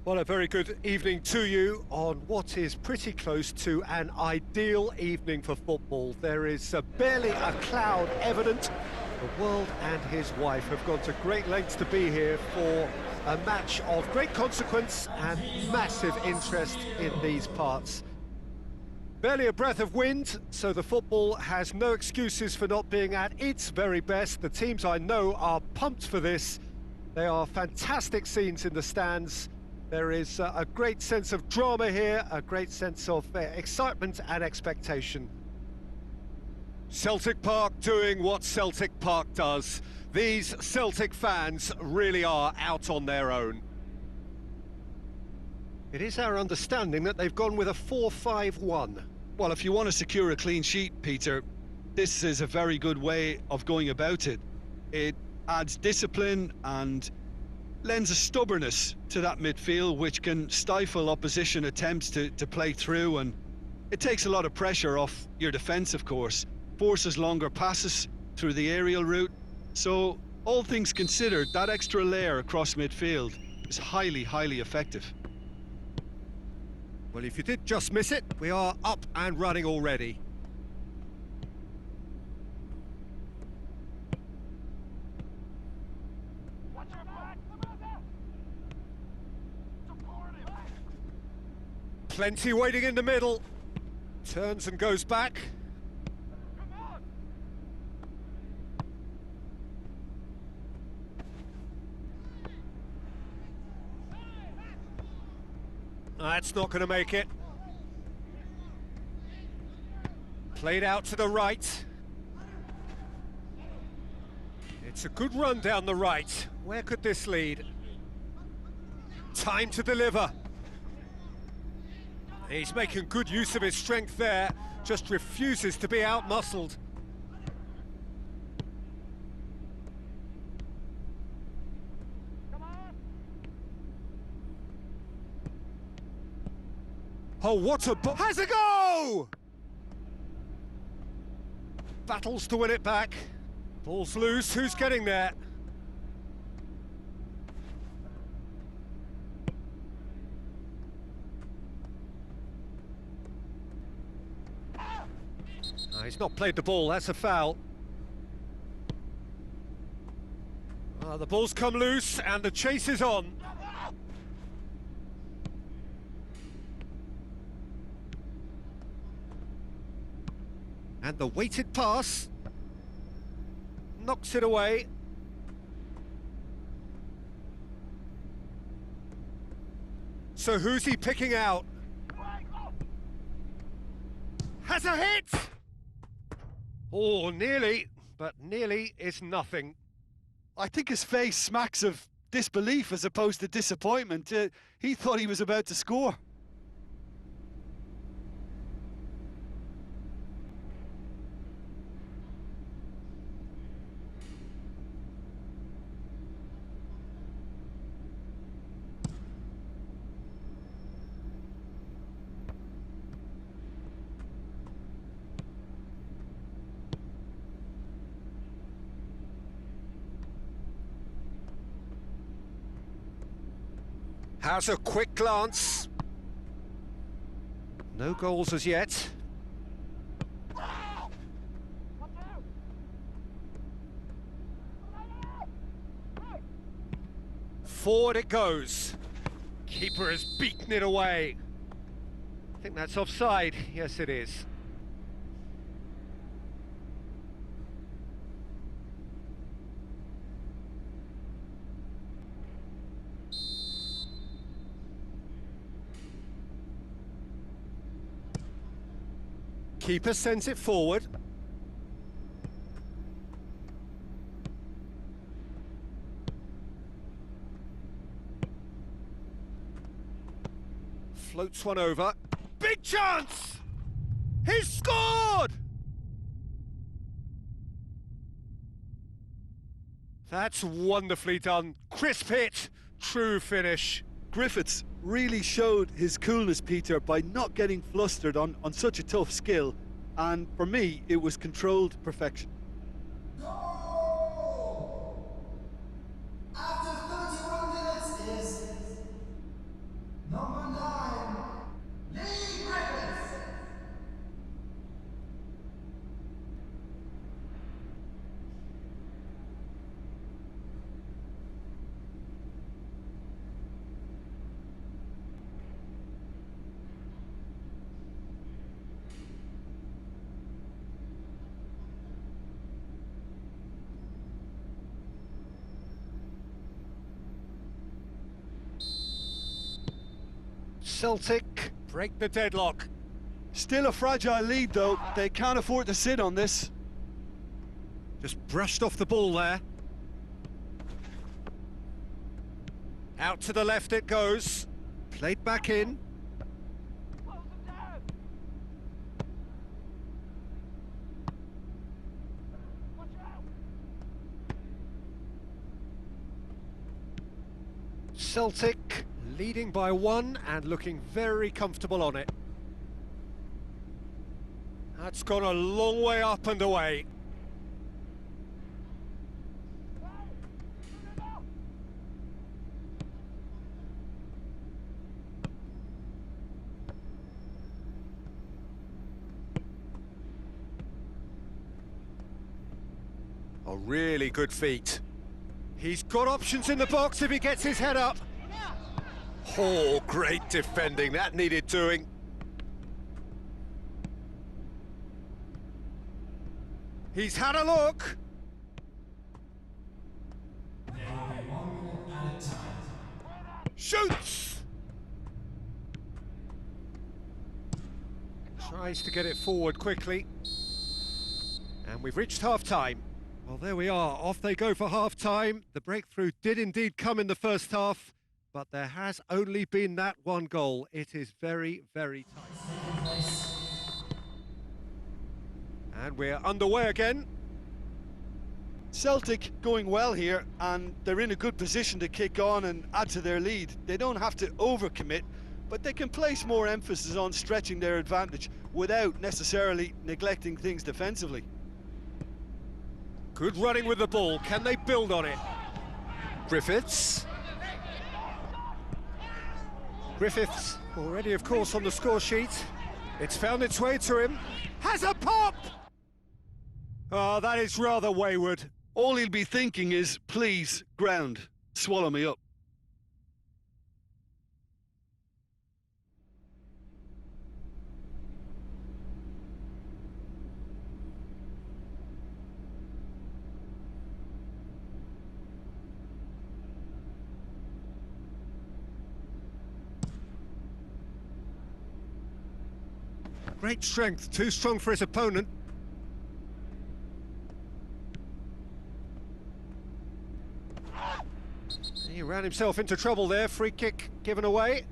Well, a very good evening to you on what is pretty close to an ideal evening for football. There is barely a cloud evident. The world and his wife have gone to great lengths to be here for a match of great consequence and massive interest in these parts. Barely a breath of wind, so the football has no excuses for not being at its very best. The teams I know are pumped for this. They are fantastic scenes in the stands. There is a great sense of drama here, a great sense of excitement and expectation. Celtic Park doing what Celtic Park does. These Celtic fans really are out on their own. It is our understanding that they've gone with a 4-5-1. Well, if you want to secure a clean sheet, Peter, this is a very good way of going about it. It adds discipline and lends a stubbornness to that midfield, which can stifle opposition attempts to play through, and it takes a lot of pressure off your defence, of course, forces longer passes through the aerial route. So, all things considered, that extra layer across midfield is highly, highly effective. Well, if you did just miss it, we are up and running already. Plenty waiting in the middle. Turns and goes back. That's not going to make it. Played out to the right. It's a good run down the right. Where could this lead? Time to deliver. He's making good use of his strength there, just refuses to be out-muscled. Oh, what a has a go! Battles to win it back. Ball's loose, who's getting there? Oh, he's not played the ball, that's a foul. Oh, the ball's come loose and the chase is on. And the weighted pass knocks it away. So who's he picking out? Has a hit! Oh, nearly, but nearly is nothing. I think his face smacks of disbelief as opposed to disappointment. He thought he was about to score. Has a quick glance. No goals as yet. Forward it goes. Keeper has beaten it away. I think that's offside. Yes, it is. Keeper sends it forward. Floats one over. Big chance! He's scored! That's wonderfully done. Crisp hit, true finish. Griffiths really showed his coolness, Peter, by not getting flustered on such a tough skill, and for me it was controlled perfection. Celtic break the deadlock. Still a fragile lead, though. They can't afford to sit on this. Just brushed off the ball there. Out to the left it goes. Played back in. Celtic leading by 1 and looking very comfortable on it. That's gone a long way up and away. A really good feat. He's got options in the box if he gets his head up. Oh, great defending. That needed doing. He's had a look. Shoots! Tries to get it forward quickly. And we've reached half-time. Well, there we are. Off they go for half-time. The breakthrough did indeed come in the first half, but there has only been that one goal. It is very, very tight. And we're underway again. Celtic going well here, and they're in a good position to kick on and add to their lead. They don't have to overcommit, but they can place more emphasis on stretching their advantage without necessarily neglecting things defensively. Good running with the ball. Can they build on it? Griffiths. Griffiths already, of course, on the score sheet. It's found its way to him. Has a pop! Oh, that is rather wayward. All he'll be thinking is, please, ground, swallow me up. Great strength, too strong for his opponent. He ran himself into trouble there, free kick given away.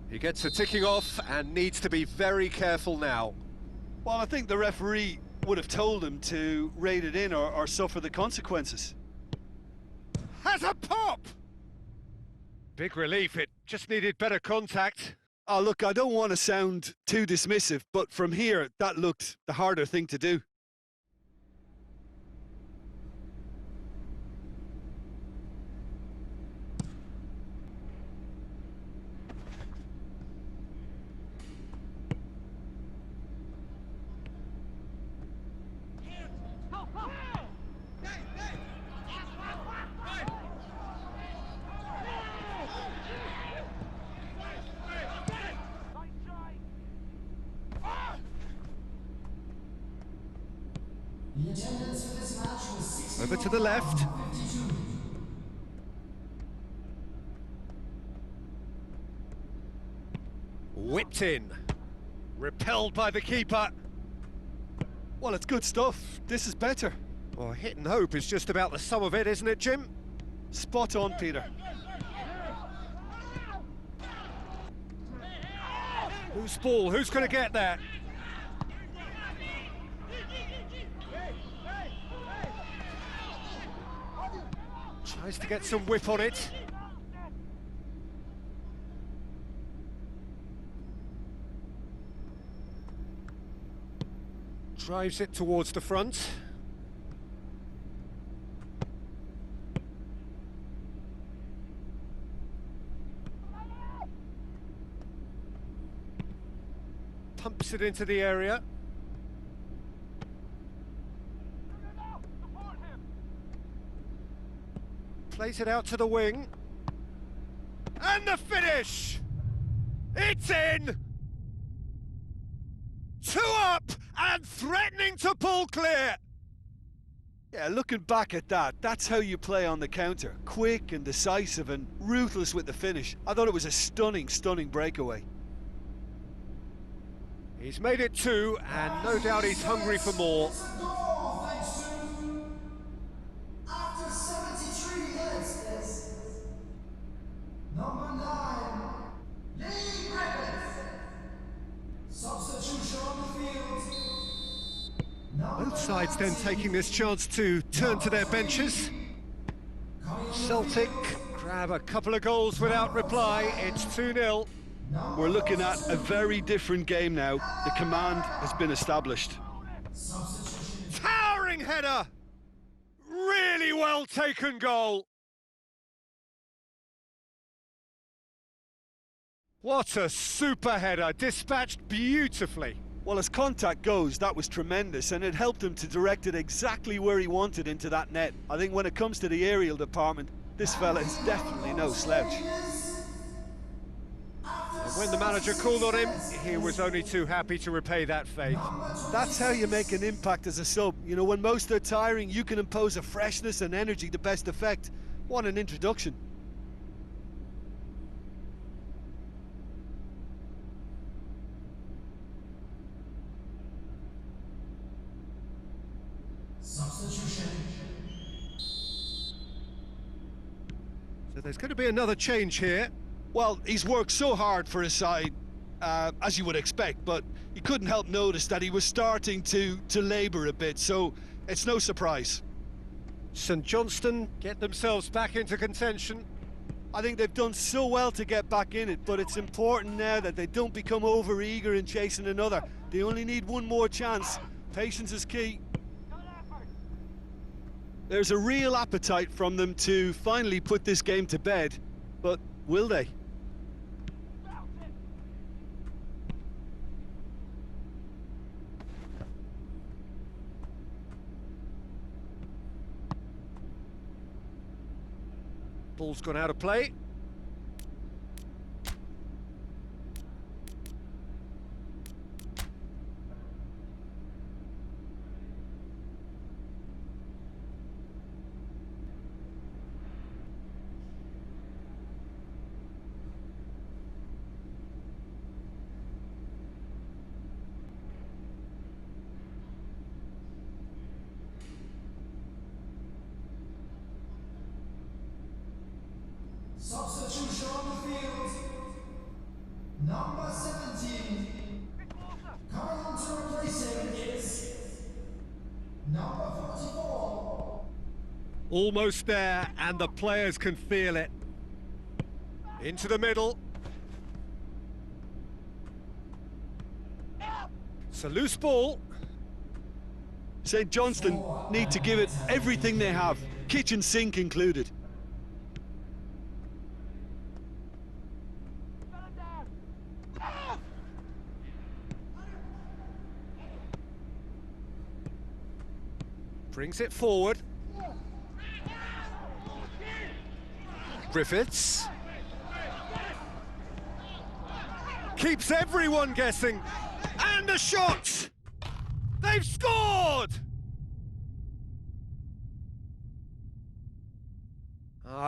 He gets a ticking off and needs to be very careful now. Well, I think the referee would have told him to rate it in or suffer the consequences. Has a pop! Big relief, it just needed better contact. Oh, look, I don't want to sound too dismissive, but from here, that looked the harder thing to do. Over to the left. Whipped in. Repelled by the keeper. Well, it's good stuff. This is better. Well, hit and hope is just about the sum of it, isn't it, Jim? Spot on, Peter. Whose ball? Who's going to get that? Tries to get some whip on it. Drives it towards the front. Pumps it into the area. Plays it out to the wing. And the finish! It's in! 2 up and threatening to pull clear. Yeah, looking back at that, that's how you play on the counter. Quick and decisive and ruthless with the finish. I thought it was a stunning, stunning breakaway. He's made it 2, and no doubt he's hungry for more. After 73 minutes, number 9, Lee Griffiths. Substitution on the field. Both sides then taking this chance to turn to their benches. Celtic grab a couple of goals without reply. It's 2-0. We're looking at a very different game now. The command has been established. Towering header! Really well taken goal. What a super header, dispatched beautifully. Well, as contact goes, that was tremendous, and it helped him to direct it exactly where he wanted into that net. I think when it comes to the aerial department, this fella is definitely no slouch. And when the manager called on him, he was only too happy to repay that faith. That's how you make an impact as a sub. You know, when most are tiring, you can impose a freshness and energy to best effect. What an introduction. Substitution. So there's going to be another change here. Well, he's worked so hard for his side, as you would expect, but you couldn't help notice that he was starting to labour a bit, so it's no surprise. St Johnstone get themselves back into contention. I think they've done so well to get back in it, but it's important now that they don't become over-eager in chasing another. They only need one more chance. Patience is key. There's a real appetite from them to finally put this game to bed, but will they? Ball's gone out of play. Substitution on the field. Number 17. Coming on to replace him is number 44. Almost there, and the players can feel it. Into the middle. It's a loose ball. St Johnstone need to give it everything they have, kitchen sink included. Brings it forward. Griffiths. Keeps everyone guessing. And a shot! They've scored!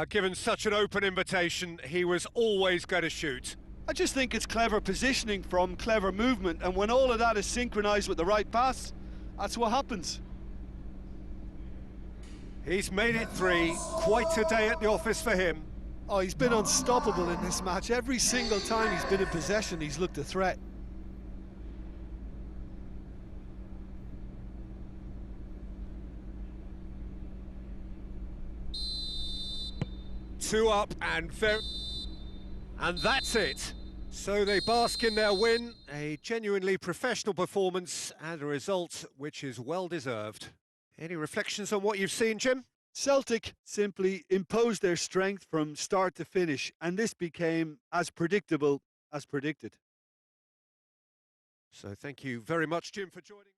Given such an open invitation, he was always going to shoot. I just think it's clever positioning from clever movement, and when all of that is synchronised with the right pass, that's what happens. He's made it 3. Quite a day at the office for him. Oh, he's been unstoppable in this match. Every single time he's been in possession, he's looked a threat. Two up and that's it. So they bask in their win, a genuinely professional performance and a result which is well deserved. Any reflections on what you've seen, Jim? Celtic simply imposed their strength from start to finish, and this became as predictable as predicted. So thank you very much, Jim, for joining.